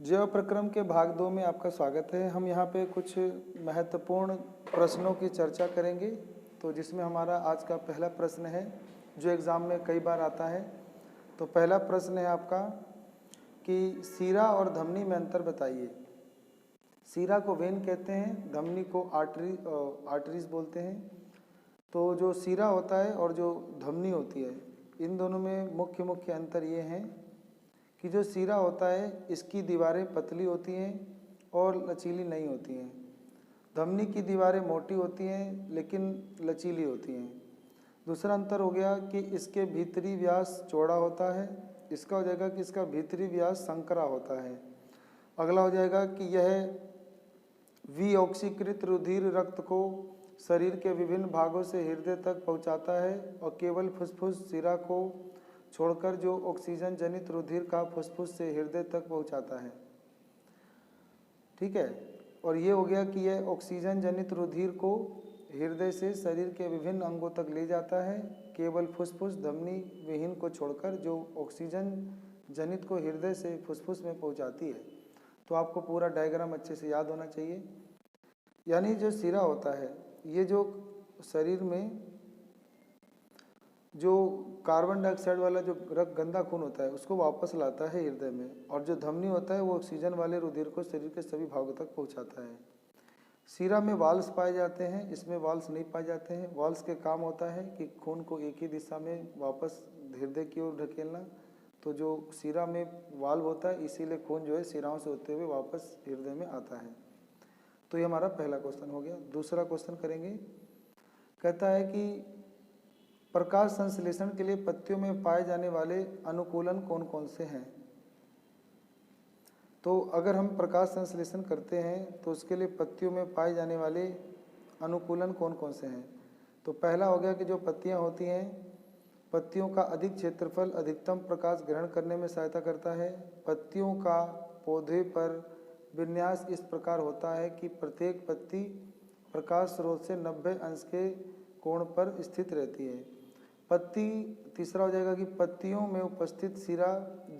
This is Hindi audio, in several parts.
जैव प्रक्रम के भाग 2 में आपका स्वागत है। हम यहाँ पे कुछ महत्वपूर्ण प्रश्नों की चर्चा करेंगे। तो जिसमें हमारा आज का पहला प्रश्न है जो एग्ज़ाम में कई बार आता है। तो पहला प्रश्न है आपका कि सीरा और धमनी में अंतर बताइए। सीरा को वेन कहते हैं, धमनी को आर्टरीज बोलते हैं। तो जो सीरा होता है और जो धमनी होती है, इन दोनों में मुख्य अंतर ये हैं कि जो सीरा होता है इसकी दीवारें पतली होती हैं और लचीली नहीं होती हैं। धमनी की दीवारें मोटी होती हैं लेकिन लचीली होती हैं। दूसरा अंतर हो गया कि इसके भीतरी व्यास चौड़ा होता है। इसका हो जाएगा कि इसका भीतरी व्यास संकरा होता है। अगला हो जाएगा कि यह विऑक्सीकृत रुधिर रक्त को शरीर के विभिन्न भागों से हृदय तक पहुंचाता है और केवल फुसफुस सिरा को छोड़कर जो ऑक्सीजन जनित रुधिर का फुसफुस से हृदय तक पहुंचाता है। ठीक है। और ये हो गया कि यह ऑक्सीजन जनित रुधिर को हृदय से शरीर के विभिन्न अंगों तक ले जाता है, केवल फुसफुस धमनी विहीन को छोड़कर जो ऑक्सीजन जनित को हृदय से फुसफुस में पहुंचाती है। तो आपको पूरा डायग्राम अच्छे से याद होना चाहिए। यानी जो सिरा होता है ये जो शरीर में जो कार्बन डाइऑक्साइड वाला जो गंदा खून होता है उसको वापस लाता है हृदय में, और जो धमनी होता है वो ऑक्सीजन वाले रुधिर को शरीर के सभी भागों तक पहुंचाता है। सीरा में वाल्स पाए जाते हैं, इसमें वाल्स नहीं पाए जाते हैं। वाल्स के काम होता है कि खून को एक ही दिशा में वापस हृदय की ओर ढकेलना। तो जो सीरा में वाल्व होता है इसीलिए खून जो है सिराओं से होते हुए वापस हृदय में आता है। तो ये हमारा पहला क्वेश्चन हो गया। दूसरा क्वेश्चन करेंगे। कहता है कि प्रकाश संश्लेषण के लिए पत्तियों में पाए जाने वाले अनुकूलन कौन कौन से हैं। तो अगर हम प्रकाश संश्लेषण करते हैं तो उसके लिए पत्तियों में पाए जाने वाले अनुकूलन कौन कौन से हैं। तो पहला हो गया कि जो पत्तियां होती हैं, पत्तियों का अधिक क्षेत्रफल अधिकतम प्रकाश ग्रहण करने में सहायता करता है। पत्तियों का पौधे पर विन्यास इस प्रकार होता है कि प्रत्येक पत्ती प्रकाश स्रोत से 90 अंश के कोण पर स्थित रहती है। पत्ती तीसरा हो जाएगा कि पत्तियों में उपस्थित सिरा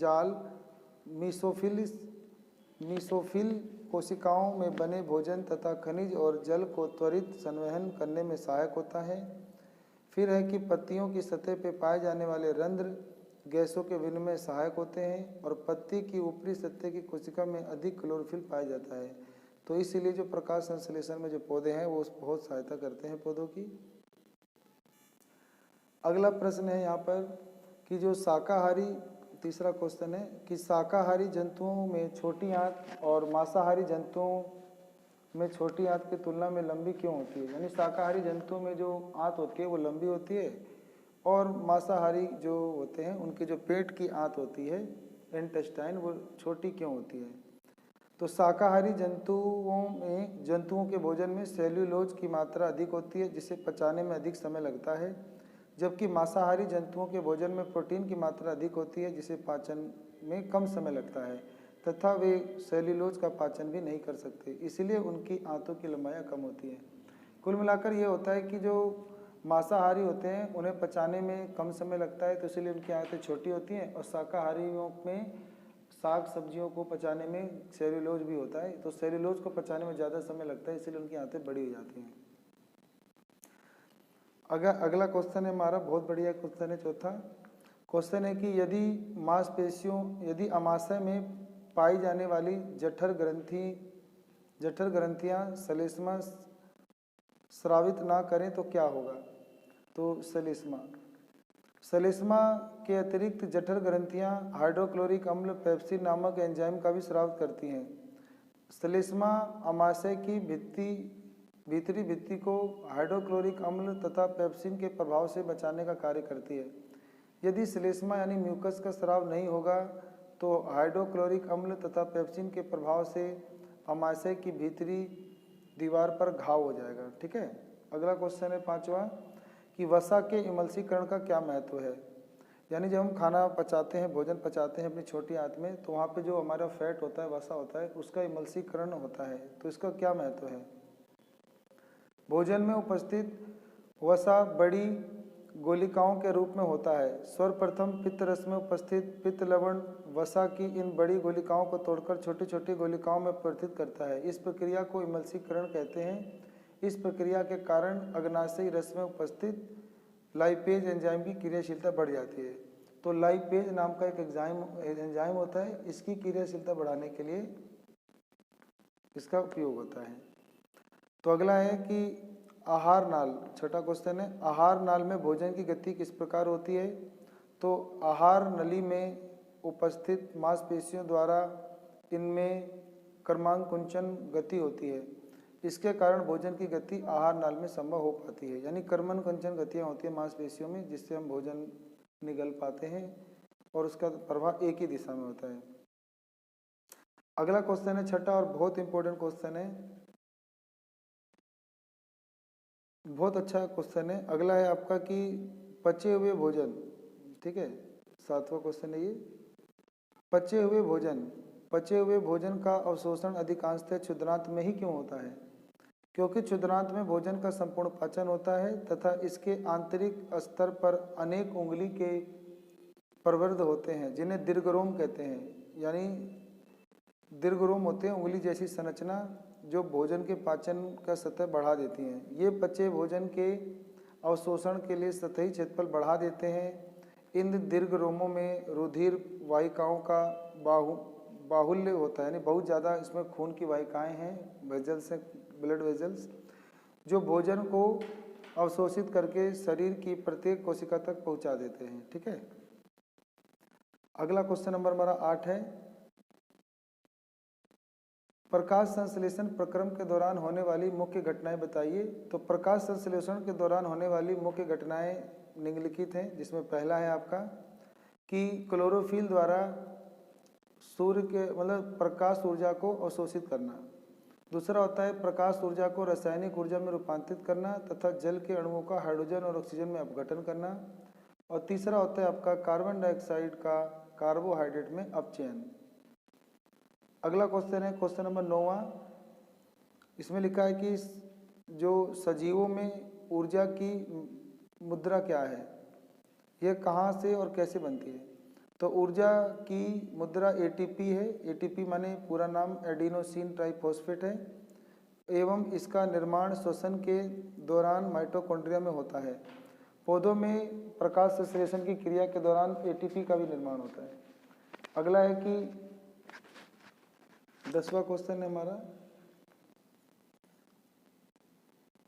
जाल मीसोफिल कोशिकाओं में बने भोजन तथा खनिज और जल को त्वरित संवहन करने में सहायक होता है। फिर है कि पत्तियों की सतह पर पाए जाने वाले रंध्र गैसों के विनिमय सहायक होते हैं, और पत्ती की ऊपरी सतह की कोशिका में अधिक क्लोरोफिल पाया जाता है। तो इसीलिए जो प्रकाश संश्लेषण में जो पौधे हैं वो बहुत सहायता करते हैं पौधों की। अगला प्रश्न है यहाँ पर कि जो शाकाहारी, तीसरा क्वेश्चन है कि शाकाहारी जंतुओं में छोटी आंत और मांसाहारी जंतुओं में छोटी आंत की तुलना में लंबी क्यों होती है। यानी शाकाहारी जंतुओं में जो आंत होती है वो लंबी होती है, और मांसाहारी जो होते हैं उनके जो पेट की आंत होती है, इंटेस्टाइन, वो छोटी क्यों होती है। तो शाकाहारी जंतुओं के भोजन में सेल्यूलोज की मात्रा अधिक होती है जिसे पचाने में अधिक समय लगता है, जबकि मांसाहारी जंतुओं के भोजन में प्रोटीन की मात्रा अधिक होती है जिसे पाचन में कम समय लगता है, तथा वे सेल्यूलोज का पाचन भी नहीं कर सकते, इसलिए उनकी आंतों की लंबाई कम होती है। कुल मिलाकर ये होता है कि जो मांसाहारी होते हैं उन्हें पचाने में कम समय लगता है, तो इसलिए उनकी आंतें छोटी होती हैं, और शाकाहारियों में साग सब्जियों को पचाने में सेल्यूलोज भी होता है, तो सेल्यूलोज को पचाने में ज़्यादा समय लगता है, इसलिए उनकी आंतें बड़ी हो जाती हैं। अगला क्वेश्चन है हमारा, बहुत बढ़िया क्वेश्चन है। चौथा क्वेश्चन है कि यदि अमाशय में पाई जाने वाली जठर ग्रंथियां श्लेष्मा स्रावित ना करें तो क्या होगा। तो श्लेष्मा के अतिरिक्त जठर ग्रंथियां हाइड्रोक्लोरिक अम्ल पेप्सिन नामक एंजाइम का भी स्राव करती हैं। श्लेष्मा अमाशय की भीतरी भित्ति को हाइड्रोक्लोरिक अम्ल तथा पेप्सिन के प्रभाव से बचाने का कार्य करती है। यदि श्लेष्मा यानी म्यूकस का स्राव नहीं होगा तो हाइड्रोक्लोरिक अम्ल तथा पेप्सिन के प्रभाव से अमाशय की भीतरी दीवार पर घाव हो जाएगा। ठीक है। अगला क्वेश्चन है पांचवा कि वसा के इमल्सीकरण का क्या महत्व है। यानी जब हम खाना पचाते हैं, भोजन पचाते हैं अपनी छोटी आंत में, तो वहाँ पे जो हमारा फैट होता है, वसा होता है, उसका इमल्सीकरण होता है, तो इसका क्या महत्व है। भोजन में उपस्थित वसा बड़ी गोलिकाओं के रूप में होता है। सर्वप्रथम पित्त रस में उपस्थित पित्त लवण वसा की इन बड़ी गोलिकाओं को तोड़कर छोटी छोटी गोलिकाओं में परिवर्तित करता है। इस प्रक्रिया को इमल्सीकरण कहते हैं। इस प्रक्रिया के कारण अग्नाशयी रस में उपस्थित लाइपेज एंजाइम की क्रियाशीलता बढ़ जाती है। तो लाइपेज नाम का एक एंजाइम होता है, इसकी क्रियाशीलता बढ़ाने के लिए इसका उपयोग होता है। तो अगला है कि आहार नाल, छठा क्वेश्चन है, आहार नाल में भोजन की गति किस प्रकार होती है? तो आहार नली में उपस्थित मांसपेशियों द्वारा इनमें कर्मांकुंचन गति होती है। इसके कारण भोजन की गति आहार नाल में संभव हो पाती है। यानी कर्मकुंचन गतियाँ होती है मांसपेशियों में, जिससे हम भोजन निगल पाते हैं और उसका प्रभाव एक ही दिशा में होता है। अगला क्वेश्चन है छठा और बहुत इंपॉर्टेंट क्वेश्चन है, बहुत अच्छा क्वेश्चन है। अगला है आपका कि पचे हुए भोजन, ठीक है, सातवां क्वेश्चन है ये। पचे हुए भोजन का अवशोषण अधिकांशतः क्षुद्रांत में ही क्यों होता है? क्योंकि क्षुद्रांत में भोजन का संपूर्ण पाचन होता है तथा इसके आंतरिक स्तर पर अनेक उंगली के प्रवर्ध होते हैं जिन्हें दीर्घरोम कहते हैं। यानी दीर्घरोम होते हैं उंगली जैसी संरचना जो भोजन के पाचन का सतह बढ़ा देती हैं। ये पचे भोजन के अवशोषण के लिए सतही क्षेत्रफल बढ़ा देते हैं। इन दीर्घरोमों में रुधिर वाहिकाओं का बाहुल्य होता है, यानी बहुत ज़्यादा इसमें खून की वाहिकाएं हैं, वेजल्स हैं, ब्लड वेजल्स, जो भोजन को अवशोषित करके शरीर की प्रत्येक कोशिका तक पहुंचा देते हैं। ठीक है, अगला क्वेश्चन नंबर हमारा 8 है, प्रकाश संश्लेषण प्रक्रम के दौरान होने वाली मुख्य घटनाएं बताइए। तो प्रकाश संश्लेषण के दौरान होने वाली मुख्य घटनाएं निम्नलिखित हैं, जिसमें पहला है आपका कि क्लोरोफिल द्वारा सूर्य के मतलब प्रकाश ऊर्जा को अवशोषित करना। दूसरा होता है प्रकाश ऊर्जा को रासायनिक ऊर्जा में रूपांतरित करना तथा जल के अणुओं का हाइड्रोजन और ऑक्सीजन में अपघटन करना। और तीसरा होता है आपका कार्बन डाइऑक्साइड का कार्बोहाइड्रेट में अपचयन। अगला क्वेश्चन है क्वेश्चन नंबर 9। इसमें लिखा है कि जो सजीवों में ऊर्जा की मुद्रा क्या है, यह कहाँ से और कैसे बनती है? तो ऊर्जा की मुद्रा एटीपी है। एटीपी माने पूरा नाम एडिनोसिन ट्राइफॉस्फेट है एवं इसका निर्माण श्वसन के दौरान माइटोकॉन्ड्रिया में होता है। पौधों में प्रकाश संश्लेषण की क्रिया के दौरान एटीपी का भी निर्माण होता है। अगला है कि 10वां क्वेश्चन है हमारा,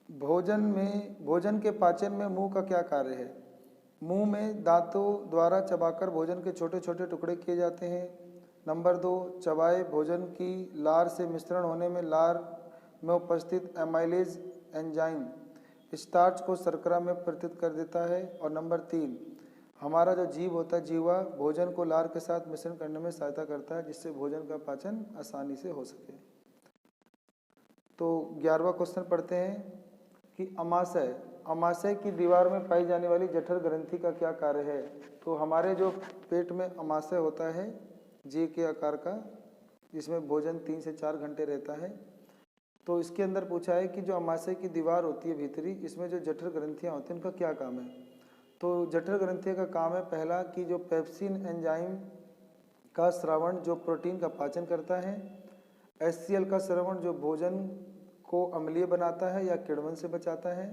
भोजन के पाचन में मुंह का क्या कार्य है? मुंह में दांतों द्वारा चबाकर भोजन के छोटे छोटे टुकड़े किए जाते हैं। नंबर 2, चबाए भोजन की लार से मिश्रण होने में लार में उपस्थित एमाइलेज एंजाइम स्टार्च को शर्करा में परिवर्तित कर देता है। और नंबर 3, हमारा जो जीव होता है, जीवा भोजन को लार के साथ मिश्रण करने में सहायता करता है, जिससे भोजन का पाचन आसानी से हो सके। तो 11वां क्वेश्चन पढ़ते हैं कि अमाशय की दीवार में पाई जाने वाली जठर ग्रंथि का क्या कार्य है? तो हमारे जो पेट में अमाशय होता है जे के आकार का, जिसमें भोजन 3 से 4 घंटे रहता है, तो इसके अंदर पूछा है कि जो अमाशय की दीवार होती है भीतरी, इसमें जो जठर ग्रंथियाँ होती हैं उनका क्या काम है? तो जठर ग्रंथियों का काम है पहला कि जो पेप्सिन एंजाइम का स्रावण जो प्रोटीन का पाचन करता है, HCl का स्रावण जो भोजन को अम्लीय बनाता है या किण्वन से बचाता है,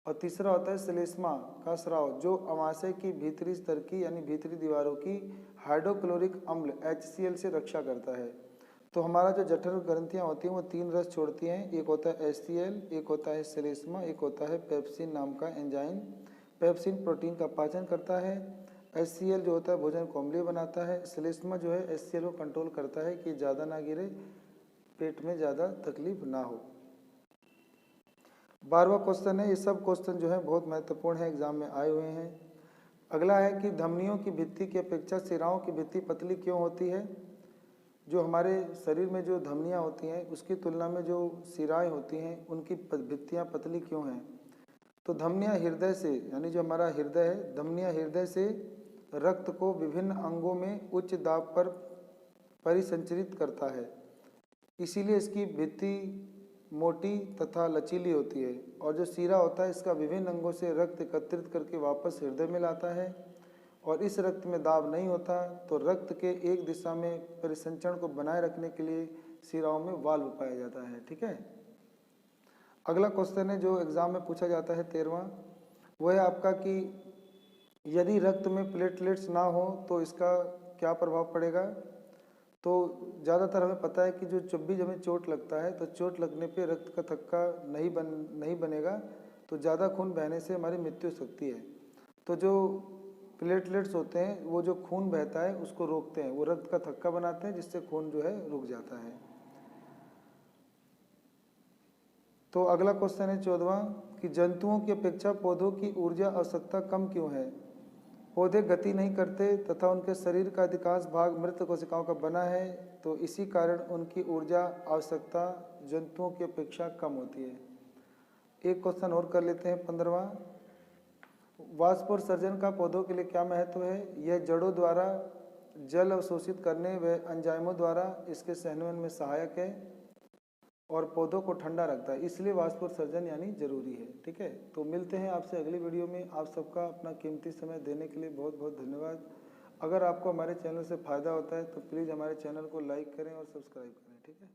और तीसरा होता है श्लेष्मा का स्राव जो अमाशय की भीतरी स्तर की यानी भीतरी दीवारों की हाइड्रोक्लोरिक अम्ल HCl से रक्षा करता है। तो हमारा जो जठर ग्रंथियाँ होती हैं वो 3 रस छोड़ती हैं, एक होता है HCl, एक होता है श्लेष्मा, एक होता है पेप्सिन नाम का एंजाइम। पेप्सिन प्रोटीन का पाचन करता है, HCl जो होता है भोजन को अम्लीय बनाता है, श्लेष्मा जो है HCl को कंट्रोल करता है कि ज़्यादा ना गिरे, पेट में ज़्यादा तकलीफ ना हो। 12वां क्वेश्चन है, ये सब क्वेश्चन जो है बहुत महत्वपूर्ण है, एग्जाम में आए हुए हैं। अगला है कि धमनियों की भित्ति की अपेक्षा सिराओं की भित्ति पतली क्यों होती है? जो हमारे शरीर में जो धमनियाँ होती हैं उसकी तुलना में जो सिराएं होती हैं उनकी भित्तियाँ पतली क्यों हैं? तो धमनियाँ हृदय से, यानी जो हमारा हृदय है, धमनियाँ हृदय से रक्त को विभिन्न अंगों में उच्च दाब पर परिसंचरित करता है, इसीलिए इसकी भित्ति मोटी तथा लचीली होती है और जो सीरा होता है इसका विभिन्न अंगों से रक्त एकत्रित करके वापस हृदय में लाता है और इस रक्त में दाब नहीं होता तो रक्त के एक दिशा में परिसंचरण को बनाए रखने के लिए सिराओं में वाल्व पाया जाता है। ठीक है, अगला क्वेश्चन है जो एग्जाम में पूछा जाता है 13वां, वो है आपका कि यदि रक्त में प्लेटलेट्स ना हो तो इसका क्या प्रभाव पड़ेगा। तो ज़्यादातर हमें पता है कि जब भी हमें चोट लगता है तो चोट लगने पे रक्त का थक्का नहीं बनेगा तो ज़्यादा खून बहने से हमारी मृत्यु हो सकती है। तो जो प्लेटलेट्स होते हैं वो जो खून बहता है उसको रोकते हैं, वो रक्त का थक्का बनाते हैं जिससे खून जो है रुक जाता है। तो अगला क्वेश्चन है 14वां कि जंतुओं की अपेक्षा पौधों की ऊर्जा आवश्यकता कम क्यों है। पौधे गति नहीं करते तथा उनके शरीर का अधिकांश भाग मृत कोशिकाओं का बना है तो इसी कारण उनकी ऊर्जा आवश्यकता जंतुओं की अपेक्षा कम होती है। एक क्वेश्चन और कर लेते हैं 15वां, वाष्पोत्सर्जन का पौधों के लिए क्या महत्व है। यह जड़ों द्वारा जल अवशोषित करने व एंजाइमों द्वारा इसके सहनवन में सहायक है और पौधों को ठंडा रखता है, इसलिए वाष्पोत्सर्जन यानी जरूरी है। ठीक है, तो मिलते हैं आपसे अगली वीडियो में। आप सबका अपना कीमती समय देने के लिए बहुत बहुत धन्यवाद। अगर आपको हमारे चैनल से फ़ायदा होता है तो प्लीज़ हमारे चैनल को लाइक करें और सब्सक्राइब करें। ठीक है।